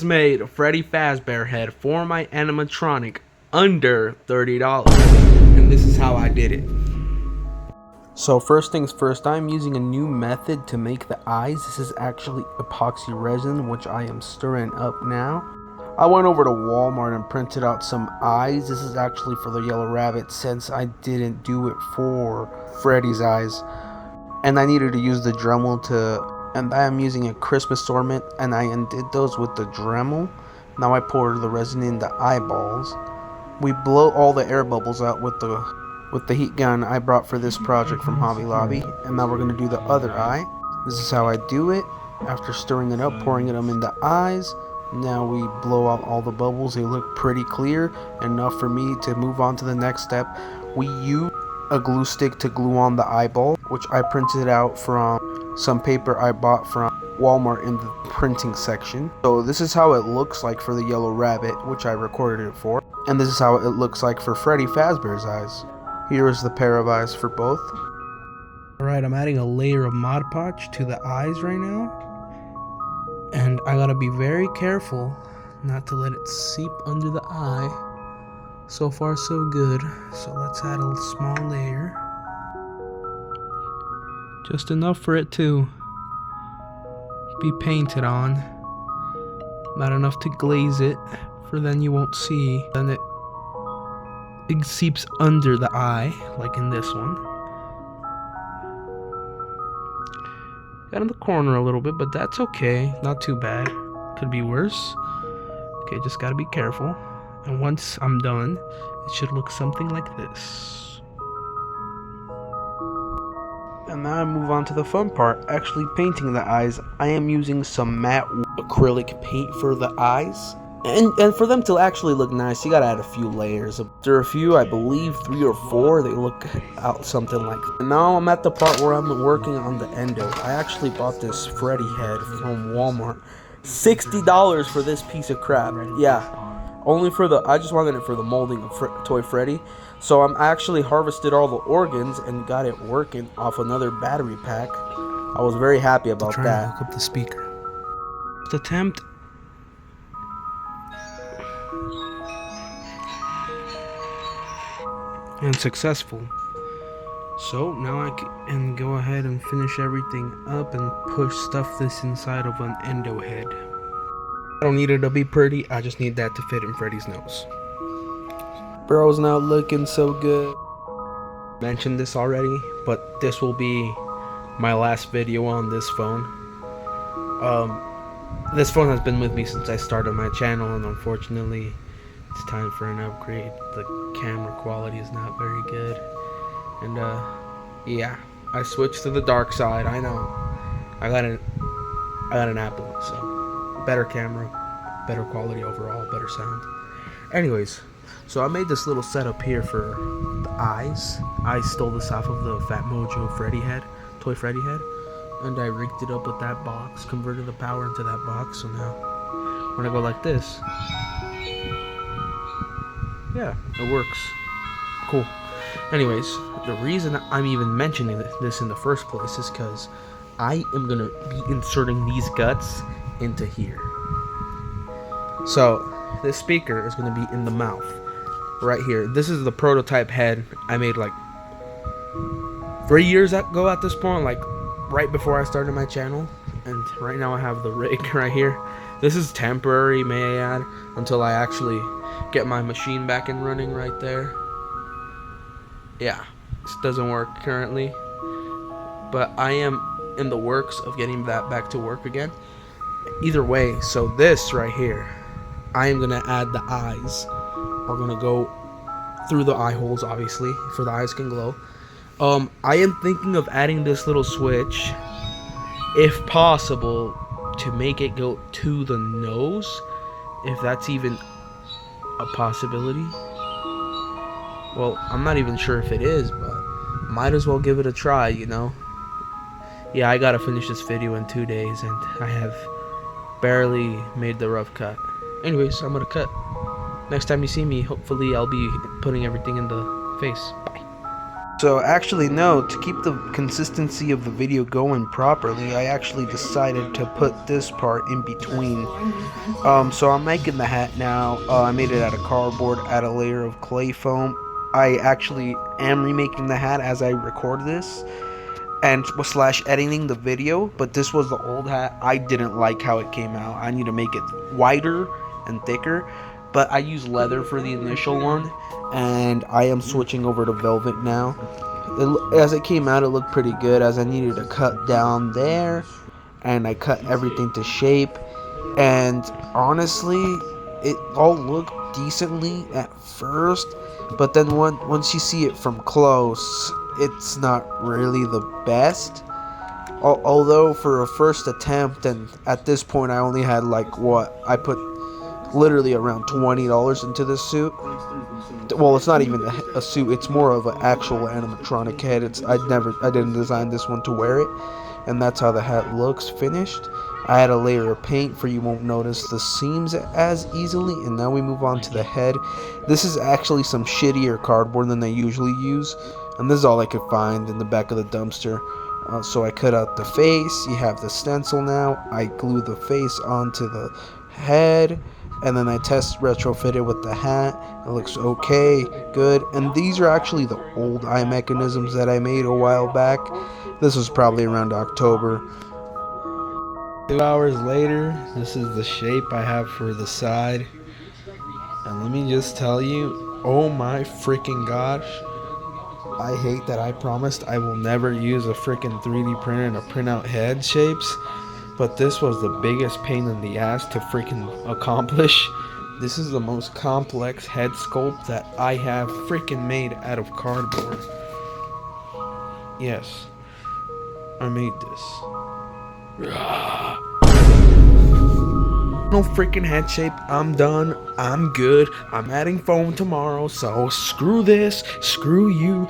Made a Freddy Fazbear head for my animatronic under $30, and this is how I did it. So first things first, I'm using a new method to make the eyes. This is actually epoxy resin, which I am stirring up now. I went over to Walmart and printed out some eyes. This is actually for the yellow rabbit since I didn't do it for Freddy's eyes, and I needed to use the Dremel and I am using a crisp assortment, and I undid those with the Dremel. Now I pour the resin in the eyeballs. We blow all the air bubbles out with the heat gun I brought for this project from Hobby Lobby, and now we're going to do the other eye. This is how I do it. After stirring it up, pouring them in the eyes, now we blow out all the bubbles. They look pretty clear, enough for me to move on to the next step. We use a glue stick to glue on the eyeball, which I printed out from some paper I bought from Walmart in the printing section. So this is how it looks like for the yellow rabbit, which I recorded it for, and this is how it looks like for Freddy Fazbear's eyes. Here is the pair of eyes for both. Alright, I'm adding a layer of Mod Podge to the eyes right now, and I gotta be very careful not to let it seep under the eye. So far so good, so let's add a small layer. Just enough for it to be painted on. Not enough to glaze it, for then you won't see. Then it seeps under the eye, like in this one. Got in the corner a little bit, but that's okay. Not too bad. Could be worse. Okay, just gotta be careful. And once I'm done, it should look something like this. And now I move on to the fun part, actually painting the eyes. I am using some matte acrylic paint for the eyes. And for them to actually look nice, you gotta add a few layers. After a few, I believe 3 or 4, they look out something like that. And now I'm at the part where I'm working on the endo. I actually bought this Freddy head from Walmart. $60 for this piece of crap. Yeah. Only for I just wanted it for the molding of Toy Freddy. So I actually harvested all the organs and got it working off another battery pack. I was very happy about that. To hook up the speaker. First attempt. And successful. So now I can go ahead and finish everything up and stuff this inside of an endo head. I don't need it to be pretty, I just need that to fit in Freddy's nose. Bro's not looking so good. Mentioned this already, but this will be my last video on this phone. This phone has been with me since I started my channel, and unfortunately it's time for an upgrade. The camera quality is not very good, and yeah, I switched to the dark side. I know I got an Apple, so better camera, better quality overall, better sound. Anyways, so I made this little setup here for the eyes. I stole this off of the Fat Mojo Freddy head, Toy Freddy head, and I rigged it up with that box, converted the power into that box. So now when I go like this, yeah, it works. Cool. Anyways, the reason I'm even mentioning this in the first place is because I am gonna be inserting these guts into here. So this speaker is gonna be in the mouth right here. This is the prototype head I made like 3 years ago at this point, like right before I started my channel. And right now I have the rig right here. This is temporary, may I add, until I actually get my machine back and running right there. Yeah, this doesn't work currently, but I am in the works of getting that back to work again. Either way, so this right here, I am gonna add the eyes. We're gonna go through the eye holes, obviously, for the eyes can glow. I am thinking of adding this little switch, if possible, to make it go to the nose, if that's even a possibility. Well, I'm not even sure if it is, but might as well give it a try, you know. Yeah, I gotta finish this video in 2 days, and I have barely made the rough cut. Anyways, I'm gonna cut. Next time you see me, hopefully I'll be putting everything in the face. Bye. So actually no, to keep the consistency of the video going properly, I actually decided to put this part in between. So I'm making the hat now. I made it out of cardboard, add a layer of clay foam. I actually am remaking the hat as I record this and slash editing the video, but this was the old hat. I didn't like how it came out. I need to make it wider and thicker, but I used leather for the initial one, and I am switching over to velvet now. As it came out, it looked pretty good, as I needed to cut down there, and I cut everything to shape, and honestly, it all looked decently at first, but then once you see it from close, it's not really the best. Although for a first attempt, and at this point I only had like what I put literally around $20 into this suit. Well, it's not even a suit, it's more of an actual animatronic head. I didn't design this one to wear it, and that's how the hat looks finished. I had a layer of paint for you won't notice the seams as easily, and now we move on to the head. This is actually some shittier cardboard than I usually use, and this is all I could find in the back of the dumpster. So I cut out the face. You have the stencil now. I glue the face onto the head, and then I test retrofit it with the hat. It looks okay, good. And these are actually the old eye mechanisms that I made a while back. This was probably around October. 2 hours later, this is the shape I have for the side. And let me just tell you, oh my freaking gosh, I hate that I promised I will never use a freaking 3D printer to print out head shapes, but this was the biggest pain in the ass to freaking accomplish. This is the most complex head sculpt that I have freaking made out of cardboard. Yes, I made this. No freaking head shape. I'm done. I'm good. I'm adding foam tomorrow, so screw this. Screw you.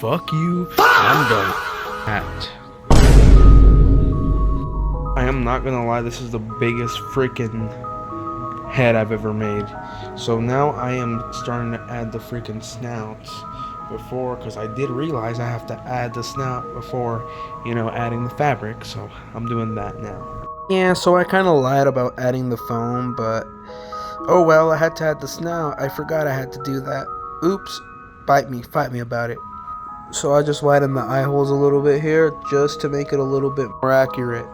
Fuck you. I'm done. I am not gonna lie, this is the biggest freaking head I've ever made. So now I am starting to add the freaking snouts before, because I did realize I have to add the snout before, adding the fabric, so I'm doing that now. Yeah, so I kind of lied about adding the foam, but oh well, I had to add the snout. I forgot I had to do that. Oops, fight me about it. So I just widened the eye holes a little bit here, just to make it a little bit more accurate.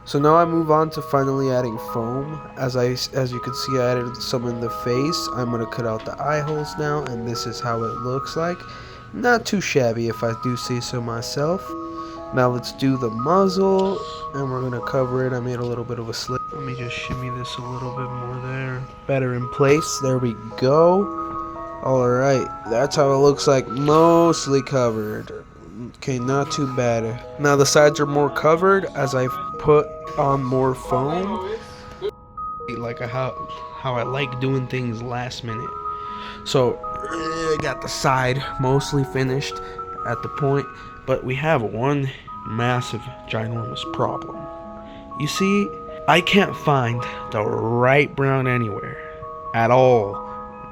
So now I move on to finally adding foam. As you can see, I added some in the face. I'm going to cut out the eye holes now, and this is how it looks like. Not too shabby if I do say so myself. Now let's do the muzzle, and we're going to cover it. I made a little bit of a slit. Let me just shimmy this a little bit more there. Better in place. There we go. Alright, that's how it looks like, mostly covered. Okay, not too bad. Now the sides are more covered as I've put on more foam. Like how I like doing things last minute. So I got the side mostly finished at the point, but we have one massive, ginormous problem. You see, I can't find the right brown anywhere at all.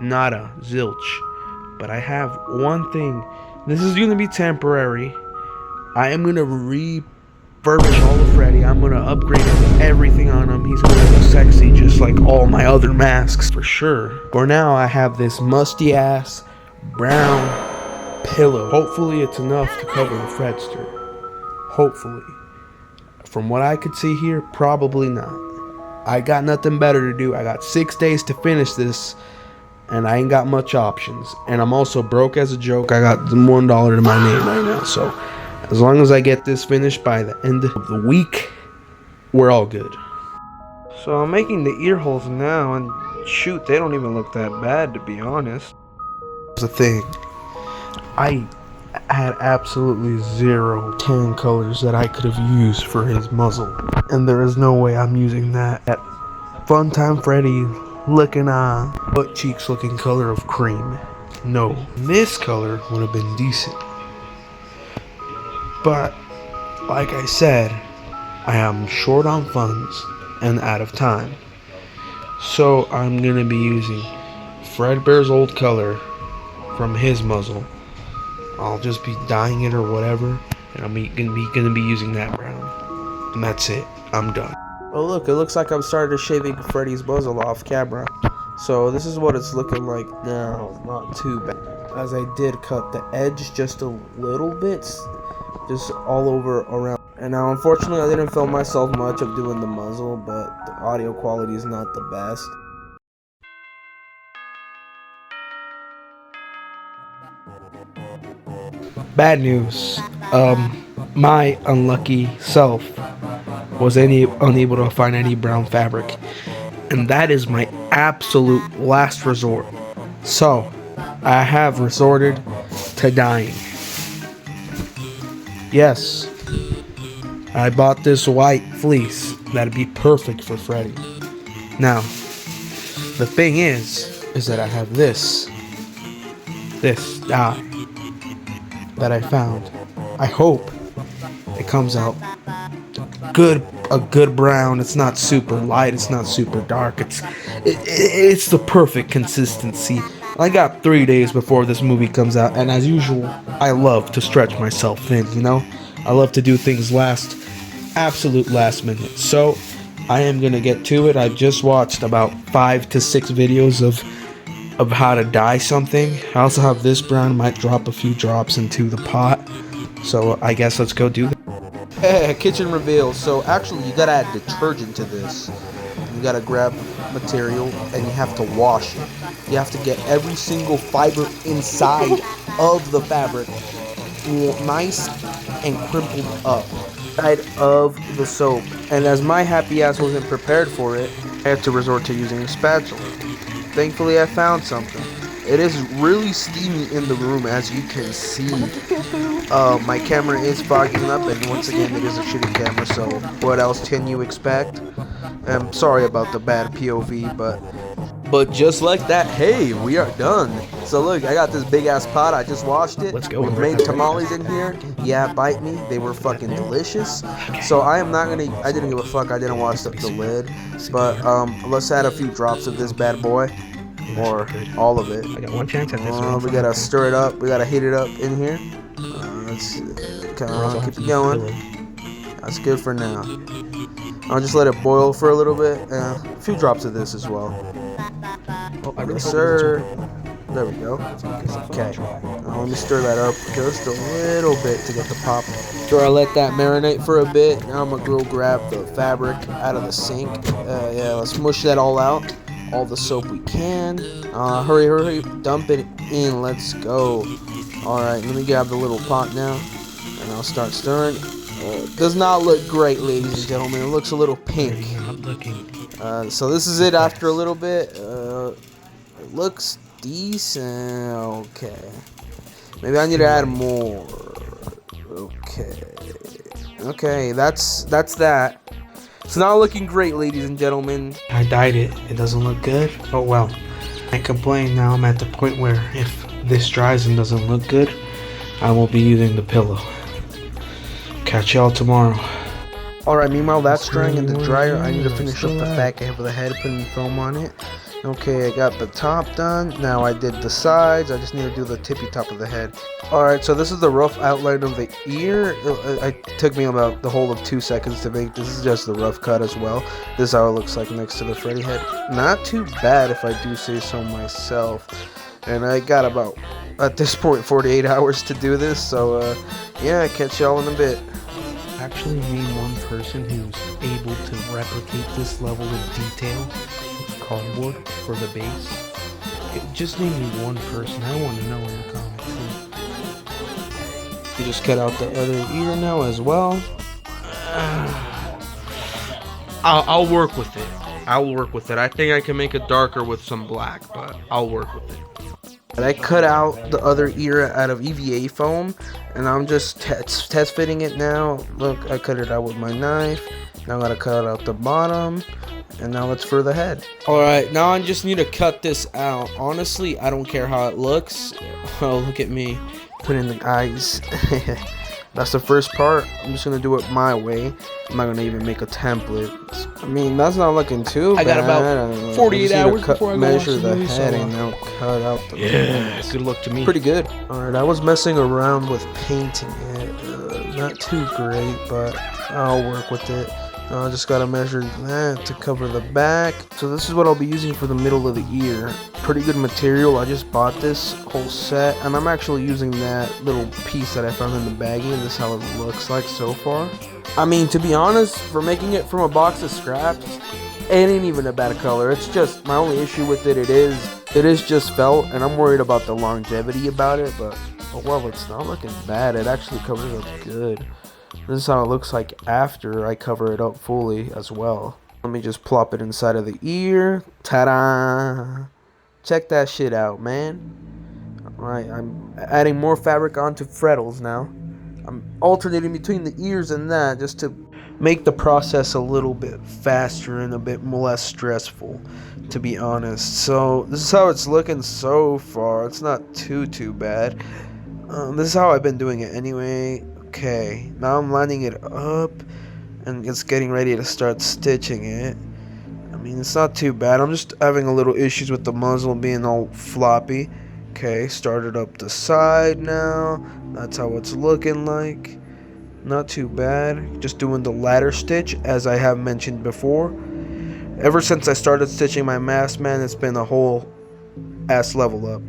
Nada, zilch. But I have one thing. This is gonna be temporary. I am gonna refurbish all of Freddy. I'm gonna upgrade everything on him. He's gonna look sexy just like all my other masks for sure. For now, I have this musty ass brown pillow. Hopefully it's enough to cover a Fredster. Hopefully. From what I could see here, probably not. I got nothing better to do. I got 6 days to finish this, and I ain't got much options. And I'm also broke as a joke. I got $1 to my name right now. So as long as I get this finished by the end of the week, we're all good. So I'm making the ear holes now, and shoot, they don't even look that bad, to be honest. Here's the thing. I had absolutely zero tan colors that I could have used for his muzzle. And there is no way I'm using that. At Funtime Freddy looking butt cheeks looking color of cream. No, this color would have been decent. But like I said, I am short on funds and out of time. So I'm gonna be using Fredbear's old color from his muzzle I'll just be dyeing it or whatever, and I'm gonna be using that brown. And that's it. I'm done. Oh look, it looks like I've started shaving Freddy's muzzle off camera. So this is what it's looking like now. Not too bad. As I did cut the edge just a little bit, just all over around. And now unfortunately I didn't film myself much of doing the muzzle, but the audio quality is not the best. Bad news. My unlucky self was unable to find any brown fabric, and that is my absolute last resort. So I have resorted to dyeing. Yes, I bought this white fleece that'd be perfect for Freddy. Now, the thing is that I have this dye that I found. I hope it comes out a good brown. It's not super light, it's not super dark. It's the perfect consistency. I got 3 days before this movie comes out, and as usual, I love to stretch myself thin, you know? I love to do things absolute last minute. So, I am gonna get to it. I just watched about 5 to 6 videos of how to dye something. I also have this brown, might drop a few drops into the pot. So I guess let's go do that. Hey, kitchen reveal. So actually you gotta add detergent to this. You gotta grab material and you have to wash it. You have to get every single fiber inside of the fabric nice and crimpled up side of the soap. And as my happy ass wasn't prepared for it, I had to resort to using a spatula. Thankfully I found something. It is really steamy in the room, as you can see. My camera is fogging up, and once again it is a shitty camera, so what else can you expect? I'm sorry about the bad POV, but just like that, hey, we are done. So look, I got this big ass pot, I just washed it. Let's go. We made tamales in here. Yeah, bite me, they were fucking delicious. So I didn't give a fuck, I didn't wash up the lid. But let's add a few drops of this bad boy. Or all of it. I got one chance at this one. We gotta stir it up, we gotta heat it up in here. Let's keep it going. That's good for now. I'll just let it boil for a little bit. A few drops of this as well. Yes, sir. There we go. Okay. Now let me stir that up just a little bit to get the pop. So I let that marinate for a bit. Now I'm gonna go grab the fabric out of the sink. Yeah, let's mush that all out. All the soap we can. Hurry, dump it in. Let's go. Alright, let me grab the little pot now, and I'll start stirring. Does not look great, ladies and gentlemen. It looks a little pink. So this is it after a little bit. It looks decent. Okay. Maybe I need to add more. Okay, that's that. It's not looking great, ladies and gentlemen. I dyed it. It doesn't look good. Oh well. I can't complain. Now I'm at the point where if this dries and doesn't look good, I will be using the pillow. Catch y'all tomorrow. Alright, meanwhile that's drying in the dryer. I need to finish up the back half of the head, putting foam on it. Okay, I got the top done. Now I did the sides. I just need to do the tippy top of the head. Alright, so this is the rough outline of the ear. It took me about the whole of 2 seconds to make. This is just the rough cut as well. This is how it looks like next to the Freddy head. Not too bad if I do say so myself. And I got about, at this point, 48 hours to do this. So, yeah, catch y'all in a bit. Actually name one person who's able to replicate this level of detail with cardboard for the base. Just name me one person. I want to know in the comments too. You just cut out the other ear now as well. I'll work with it. I'll work with it. I think I can make it darker with some black, but I'll work with it. And I cut out the other ear out of EVA foam, and I'm just test fitting it now. Look, I cut it out with my knife. Now I'm gonna cut out the bottom, and now it's for the head. Alright, now I just need to cut this out. Honestly, I don't care how it looks. Oh, look at me putting the eyes. That's the first part. I'm just gonna do it my way. I'm not gonna even make a template. I mean, that's not looking too bad. I got about 48 hours before I go watch measure the the movie, head so, and now cut out the yeah, good luck to me. Pretty good. Alright, I was messing around with painting it. Not too great, but I'll work with it. I just gotta measure that to cover the back. So this is what I'll be using for the middle of the ear. Pretty good material. I just bought this whole set, and I'm actually using that little piece that I found in the baggie, and this is how it looks like so far. I mean, to be honest, for making it from a box of scraps, it ain't even a bad color. It's just, my only issue with it is just felt, and I'm worried about the longevity about it, but well, it's not looking bad. It actually covers up good. This is how it looks like after I cover it up fully as well. Let me just plop it inside of the ear. Ta-da! Check that shit out, man. Alright, I'm adding more fabric onto frettles now. I'm alternating between the ears and that just to make the process a little bit faster and a bit less stressful, to be honest. So this is how it's looking so far. It's not too bad. This is how I've been doing it anyway. Okay, now I'm lining it up and it's getting ready to start stitching it. I mean, it's not too bad. I'm just having a little issues with the muzzle being all floppy. Okay, started up the side now. That's how it's looking like. Not too bad. Just doing the ladder stitch as I have mentioned before. Ever since I started stitching my mask, man, it's been a whole ass level up.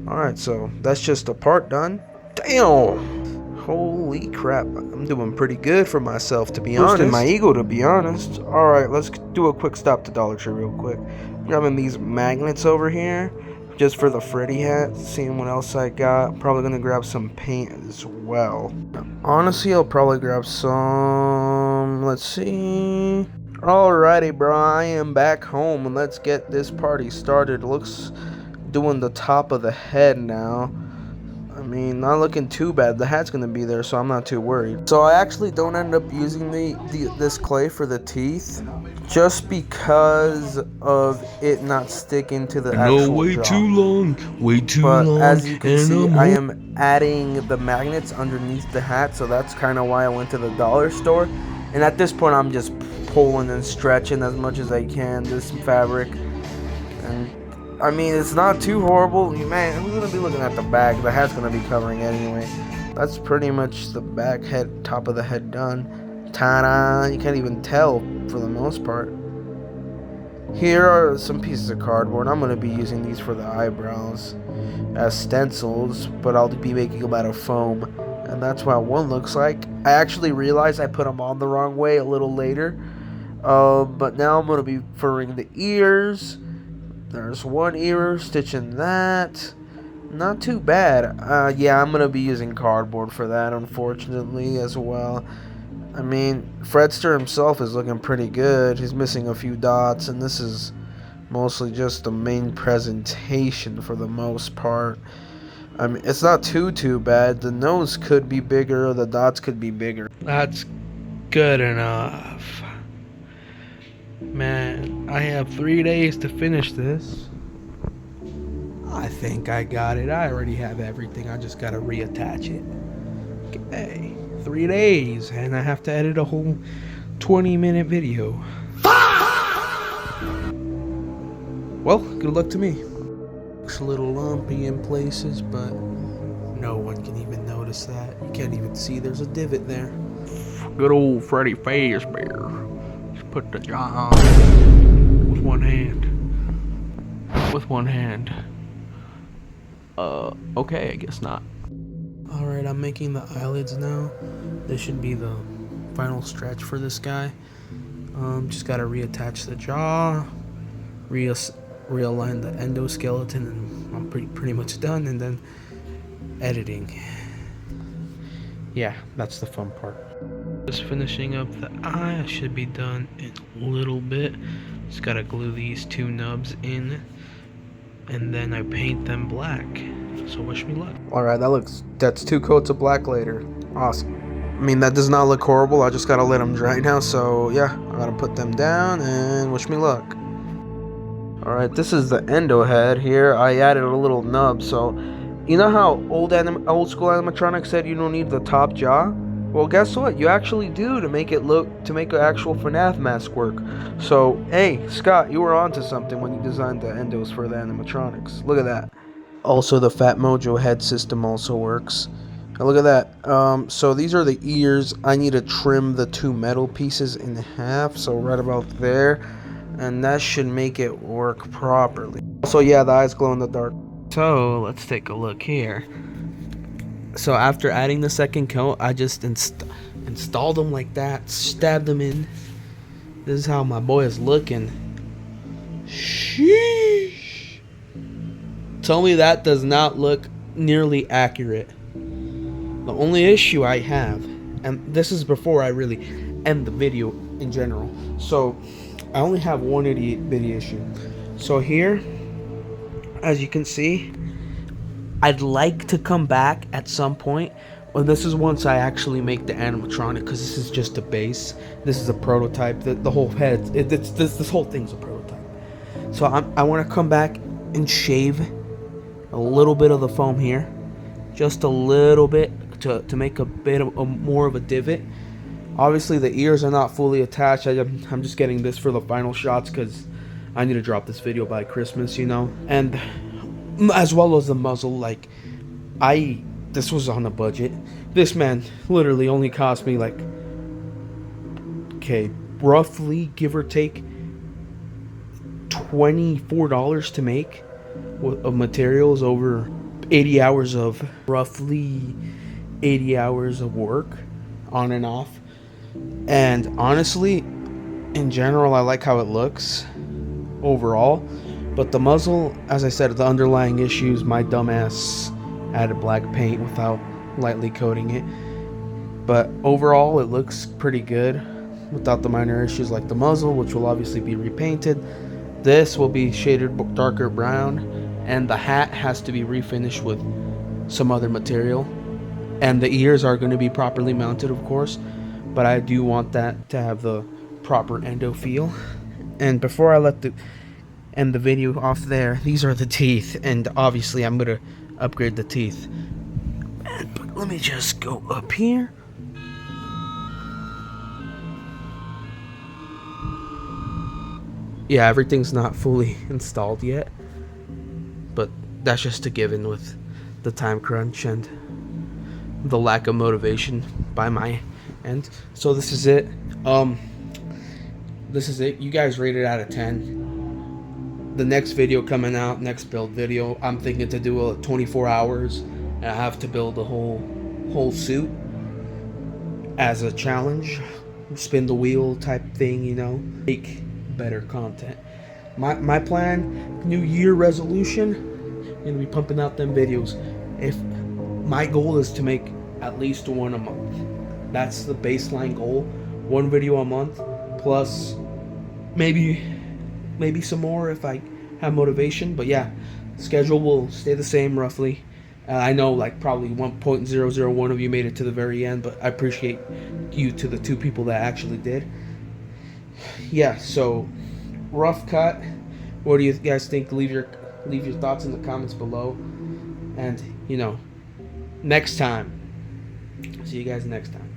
Alright, so that's just a part done. Damn! Holy crap, I'm doing pretty good for myself, to be honest. Boosting my ego, to be honest. Alright, let's do a quick stop to Dollar Tree real quick. Grabbing these magnets over here, just for the Freddy hat, seeing what else I got. Probably gonna grab some paint as well. Honestly, I'll probably grab some, let's see. Alrighty, bro, I am back home, and let's get this party started. Looks doing the top of the head now. I mean, not looking too bad. The hat's gonna be there, so I'm not too worried. So I actually don't end up using this clay for the teeth, just because of it not sticking to the actual way jaw. way too But long. as you can see, I am adding the magnets underneath the hat, so that's kind of why I went to the dollar store. And at this point, I'm just pulling and stretching as much as I can this fabric. And I mean, it's not too horrible. Man, who's gonna be looking at the back? The hat's gonna be covering anyway. That's pretty much the back head, top of the head done. Ta-da! You can't even tell for the most part. Here are some pieces of cardboard. I'm gonna be using these for the eyebrows as stencils, but I'll be making them out of foam. And that's what one looks like. I actually realized I put them on the wrong way a little later. But now I'm gonna be furring the ears. There's one ear, stitching that. Not too bad. Yeah, I'm gonna be using cardboard for that, unfortunately, as well. I mean, Fredster himself is looking pretty good. He's missing a few dots, and this is mostly just the main presentation for the most part. I mean, it's not too bad. The nose could be bigger, the dots could be bigger. That's good enough. Man, I have 3 days to finish this. I think I got it. I already have everything. I just gotta reattach it. Okay, 3 days, and I have to edit a whole 20-minute video. Well, good luck to me. Looks a little lumpy in places, but no one can even notice that. You can't even see there's a divot there. Good old Freddy Fazbear. Just put the jaw on with one hand. With one hand. Okay, I guess not. Alright, I'm making the eyelids now. This should be the final stretch for this guy. Just gotta reattach the jaw, realign the endoskeleton, and I'm pretty much done, and then editing. Yeah, that's the fun part. Just finishing up the eye. I should be done in a little bit. Just gotta glue these two nubs in, and then I paint them black. So wish me luck. Alright, that's 2 coats of black later. Awesome. I mean, that does not look horrible. I just gotta let them dry now, so yeah, I gotta put them down and wish me luck. Alright, this is the endo head here. I added a little nub, so you know how old school animatronics said you don't need the top jaw? Well, guess what? You actually do to make an actual FNAF mask work. So, hey, Scott, you were onto something when you designed the endos for the animatronics. Look at that. Also, the Fat Mojo head system also works. Now look at that. So these are the ears. I need to trim the two metal pieces in half, so right about there, and that should make it work properly. So yeah, the eyes glow in the dark. So let's take a look here. So after adding the second coat, I just installed them like that, stabbed them in. This is how my boy is looking. Sheesh. Tell me that does not look nearly accurate. The only issue I have, and this is before I really end the video in general, so I only have one itty bitty issue. So here, as you can see, I'd like to come back at some point. Well, this is once I actually make the animatronic, because this is just a base. This is a prototype. The whole head, this whole thing's a prototype. So I want to come back and shave a little bit of the foam here, just a little bit, to make a bit of more of a divot. Obviously the ears are not fully attached. I'm just getting this for the final shots because I need to drop this video by Christmas, you know. And as well as the muzzle, like this was on a budget. This man literally only cost me like, okay, roughly give or take $24 to make of materials over 80 hours of roughly 80 hours of work on and off. And honestly, in general, I like how it looks overall, but the muzzle, as I said, the underlying issues, my dumbass added black paint without lightly coating it. But overall it looks pretty good without the minor issues like the muzzle, which will obviously be repainted. This will be shaded darker brown, and the hat has to be refinished with some other material. And the ears are going to be properly mounted, of course, but I do want that to have the proper endo feel. And before I end the video off there, these are the teeth, and obviously I'm going to upgrade the teeth. But let me just go up here. Yeah, everything's not fully installed yet, but that's just a given with the time crunch and the lack of motivation by my end. So this is it. This is it. You guys rate it out of 10. The next video coming out, next build video, I'm thinking to do a 24 hours, and I have to build a whole suit as a challenge, spin the wheel type thing, you know, make better content. My plan, New Year resolution, gonna be pumping out them videos. If my goal is to make at least one a month, that's the baseline goal. One video a month, plus maybe some more if I have motivation. But yeah, schedule will stay the same roughly. I know like probably 1.001 of you made it to the very end, but I appreciate you to the 2 people that actually did. Yeah, so rough cut. What do you guys think? Leave your thoughts in the comments below. And you know, next time, see you guys next time.